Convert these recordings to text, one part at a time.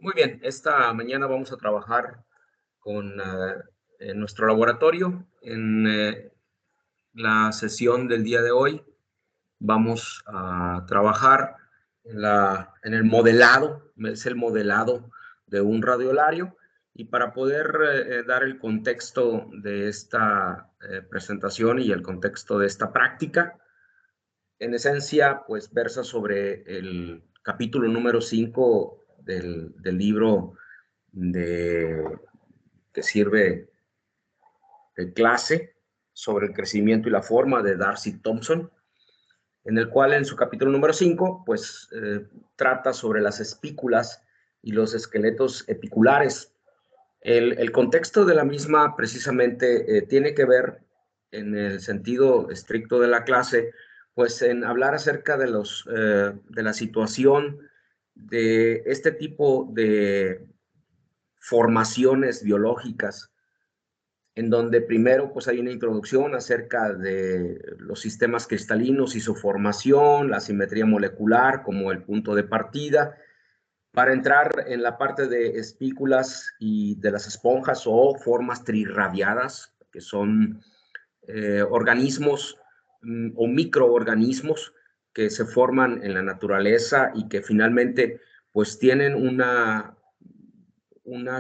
Muy bien, esta mañana vamos a trabajar con en nuestro laboratorio. En la sesión del día de hoy vamos a trabajar en el modelado, es el modelado de un radiolario. Y para poder dar el contexto de esta presentación y el contexto de esta práctica, en esencia, pues versa sobre el capítulo número 5 del libro de, que sirve de clase sobre el crecimiento y la forma de Darcy Thompson, en el cual en su capítulo número 5, pues trata sobre las espículas y los esqueletos epiculares. El contexto de la misma precisamente tiene que ver en el sentido estricto de la clase, pues en hablar acerca de la situación de este tipo de formaciones biológicas, en donde primero pues hay una introducción acerca de los sistemas cristalinos y su formación, la simetría molecular como el punto de partida, para entrar en la parte de espículas y de las esponjas o formas trirradiadas, que son organismos o microorganismos que se forman en la naturaleza y que finalmente pues tienen una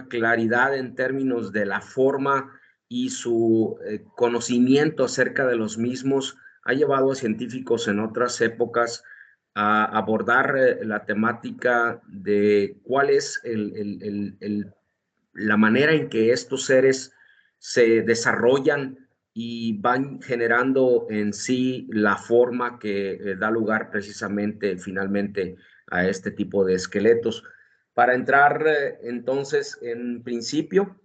claridad en términos de la forma y su conocimiento acerca de los mismos ha llevado a científicos en otras épocas a abordar la temática de cuál es la manera en que estos seres se desarrollan y van generando en sí la forma que da lugar precisamente finalmente a este tipo de esqueletos. Para entrar entonces en principio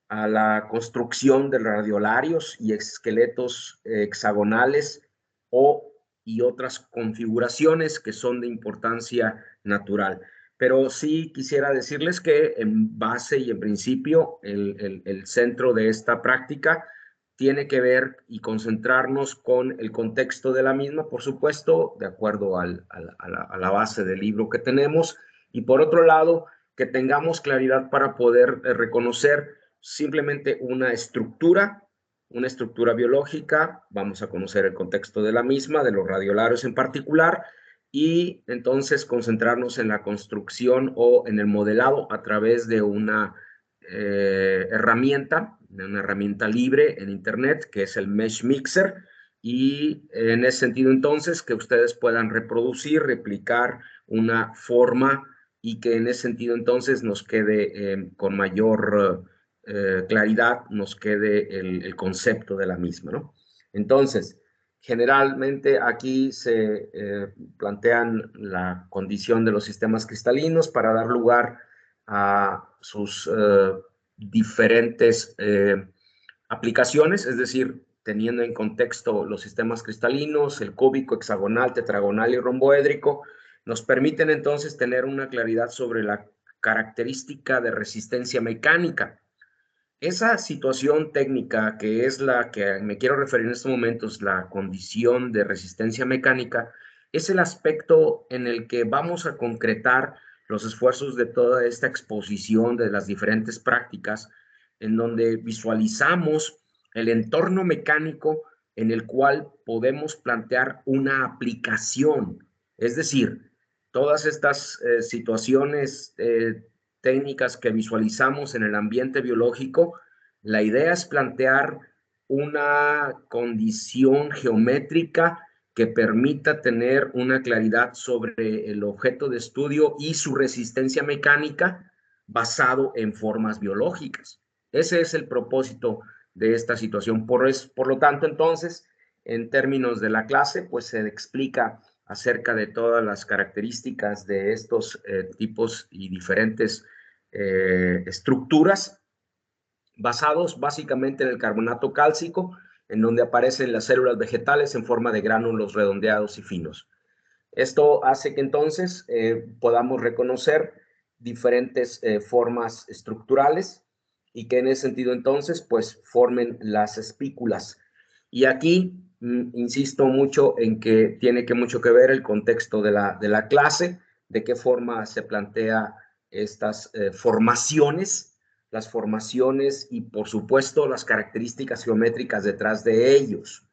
a la construcción de radiolarios y esqueletos hexagonales o y otras configuraciones que son de importancia natural. Pero sí quisiera decirles que en base y en principio el centro de esta práctica tiene que ver y concentrarnos con el contexto de la misma, por supuesto, de acuerdo a la base del libro que tenemos, y por otro lado, que tengamos claridad para poder reconocer simplemente una estructura biológica, vamos a conocer el contexto de la misma, de los radiolarios en particular, y entonces concentrarnos en la construcción o en el modelado a través de una herramienta libre en internet, que es el Mesh Mixer, y en ese sentido entonces que ustedes puedan reproducir, replicar una forma y que en ese sentido entonces nos quede con mayor claridad, nos quede el concepto de la misma, ¿no? Entonces, generalmente aquí se plantean la condición de los sistemas cristalinos para dar lugar a sus diferentes aplicaciones, es decir, teniendo en contexto los sistemas cristalinos, el cúbico, hexagonal, tetragonal y romboédrico, nos permiten entonces tener una claridad sobre la característica de resistencia mecánica. Esa situación técnica que es la que me quiero referir en estos momentos, la condición de resistencia mecánica, es el aspecto en el que vamos a concretar los esfuerzos de toda esta exposición de las diferentes prácticas, en donde visualizamos el entorno mecánico en el cual podemos plantear una aplicación. Es decir, todas estas situaciones técnicas que visualizamos en el ambiente biológico, la idea es plantear una condición geométrica que permita tener una claridad sobre el objeto de estudio y su resistencia mecánica basado en formas biológicas. Ese es el propósito de esta situación. Por lo tanto, entonces, en términos de la clase, pues se explica acerca de todas las características de estos tipos y diferentes estructuras basados básicamente en el carbonato cálcico, en donde aparecen las células vegetales en forma de gránulos redondeados y finos. Esto hace que entonces podamos reconocer diferentes formas estructurales y que en ese sentido entonces pues formen las espículas. Y aquí insisto mucho en que tiene mucho que ver el contexto de la clase, de qué forma se plantea estas formaciones, y por supuesto las características geométricas detrás de ellos.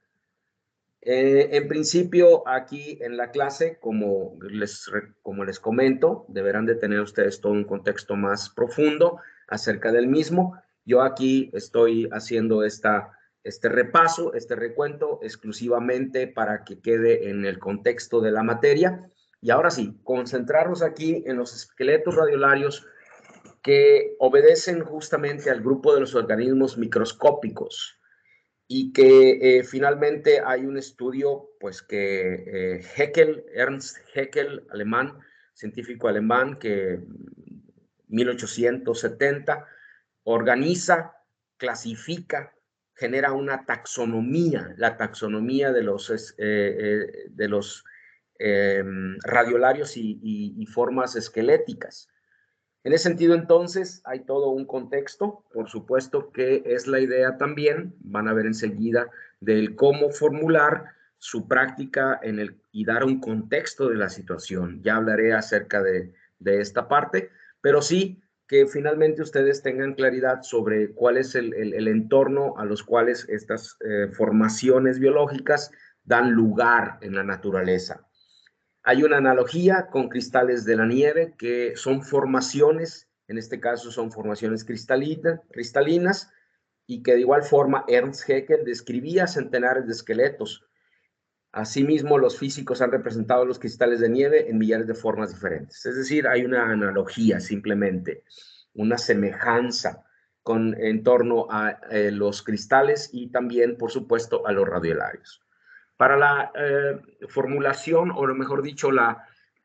En principio, aquí en la clase, como les comento, deberán de tener ustedes todo un contexto más profundo acerca del mismo. Yo aquí estoy haciendo este repaso, este recuento, exclusivamente para que quede en el contexto de la materia. Y ahora sí, concentrarnos aquí en los esqueletos radiolarios que obedecen justamente al grupo de los organismos microscópicos, y que finalmente hay un estudio, pues que Ernst Haeckel, alemán, científico alemán, que 1870 organiza, clasifica, genera una taxonomía, la taxonomía de los radiolarios y formas esqueléticas. En ese sentido, entonces, hay todo un contexto, por supuesto que es la idea también, van a ver enseguida, del cómo formular su práctica y dar un contexto de la situación. Ya hablaré acerca de esta parte, pero sí que finalmente ustedes tengan claridad sobre cuál es el entorno a los cuales estas formaciones biológicas dan lugar en la naturaleza. Hay una analogía con cristales de la nieve, que son formaciones, en este caso son formaciones cristalinas, y que de igual forma Ernst Haeckel describía centenares de esqueletos. Asimismo, los físicos han representado los cristales de nieve en millares de formas diferentes. Es decir, hay una analogía, simplemente, una semejanza en torno a los cristales y también, por supuesto, a los radiolarios. Para la formulación, o mejor dicho,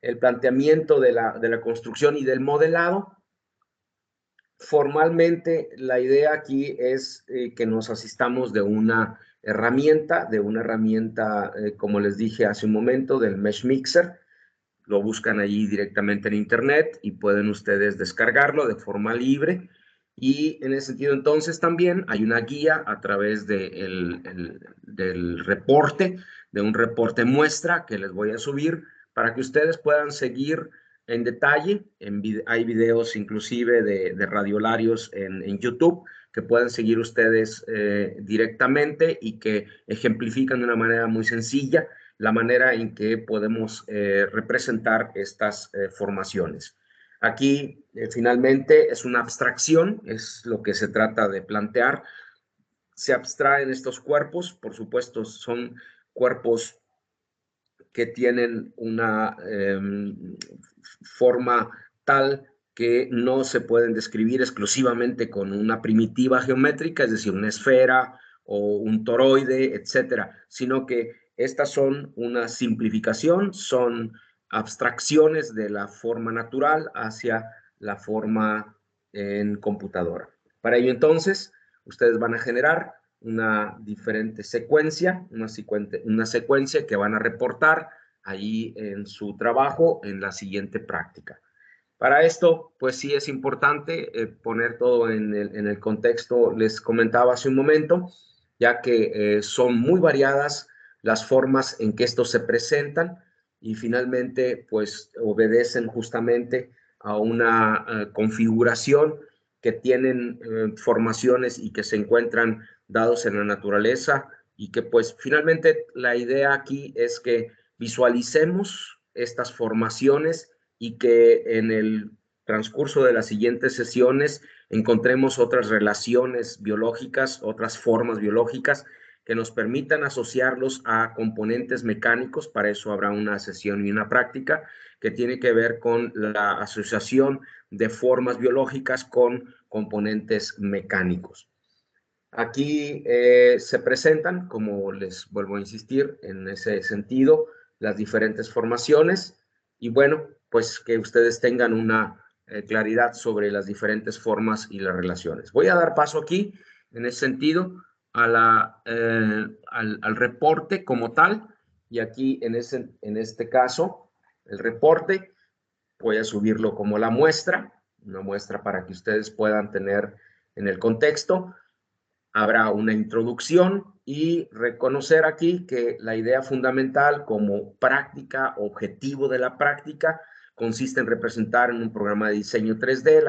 el planteamiento de la construcción y del modelado, formalmente la idea aquí es que nos asistamos de una herramienta, como les dije hace un momento, del Mesh Mixer. Lo buscan allí directamente en internet y pueden ustedes descargarlo de forma libre. Y en ese sentido, entonces, también hay una guía a través del reporte, de un reporte muestra que les voy a subir para que ustedes puedan seguir en detalle. Hay videos inclusive de radiolarios en YouTube que pueden seguir ustedes directamente y que ejemplifican de una manera muy sencilla la manera en que podemos representar estas formaciones. Aquí, finalmente, es una abstracción, es lo que se trata de plantear. Se abstraen estos cuerpos, por supuesto, son cuerpos que tienen una forma tal que no se pueden describir exclusivamente con una primitiva geométrica, es decir, una esfera o un toroide, etcétera, sino que estas son una simplificación, son abstracciones de la forma natural hacia la forma en computadora. Para ello, entonces, ustedes van a generar una diferente secuencia, una secuencia que van a reportar ahí en su trabajo en la siguiente práctica. Para esto, pues sí es importante poner todo en el contexto, les comentaba hace un momento, ya que son muy variadas las formas en que estos se presentan y finalmente pues obedecen justamente a una configuración que tienen formaciones y que se encuentran dados en la naturaleza, y que pues finalmente la idea aquí es que visualicemos estas formaciones y que en el transcurso de las siguientes sesiones encontremos otras relaciones biológicas, otras formas biológicas que nos permitan asociarlos a componentes mecánicos. Para eso habrá una sesión y una práctica que tiene que ver con la asociación de formas biológicas con componentes mecánicos. Aquí se presentan, como les vuelvo a insistir, en ese sentido, las diferentes formaciones, y bueno, pues que ustedes tengan una claridad sobre las diferentes formas y las relaciones. Voy a dar paso aquí, en ese sentido, al reporte como tal, y aquí en este caso, el reporte, voy a subirlo como la muestra, una muestra para que ustedes puedan tener en el contexto. Habrá una introducción y reconocer aquí que la idea fundamental como práctica, objetivo de la práctica, consiste en representar en un programa de diseño 3D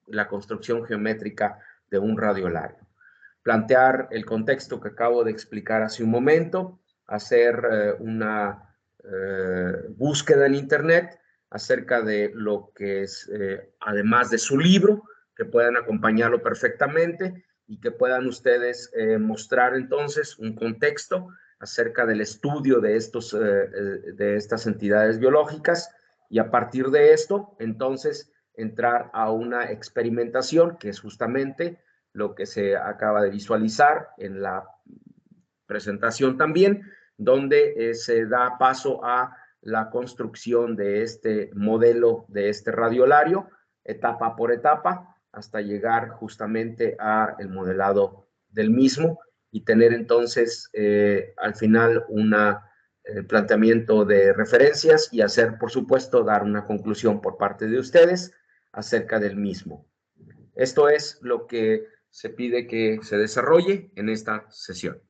la construcción geométrica de un radiolario. Plantear el contexto que acabo de explicar hace un momento, hacer una búsqueda en Internet acerca de lo que es, además de su libro, que puedan acompañarlo perfectamente y que puedan ustedes mostrar entonces un contexto acerca del estudio de estas entidades biológicas, y a partir de esto, entonces, entrar a una experimentación, que es justamente lo que se acaba de visualizar en la presentación también, donde se da paso a la construcción de este modelo, de este radiolario, etapa por etapa, hasta llegar justamente a el modelado del mismo y tener entonces al final un planteamiento de referencias y hacer, por supuesto, dar una conclusión por parte de ustedes acerca del mismo. Esto es lo que se pide que se desarrolle en esta sesión.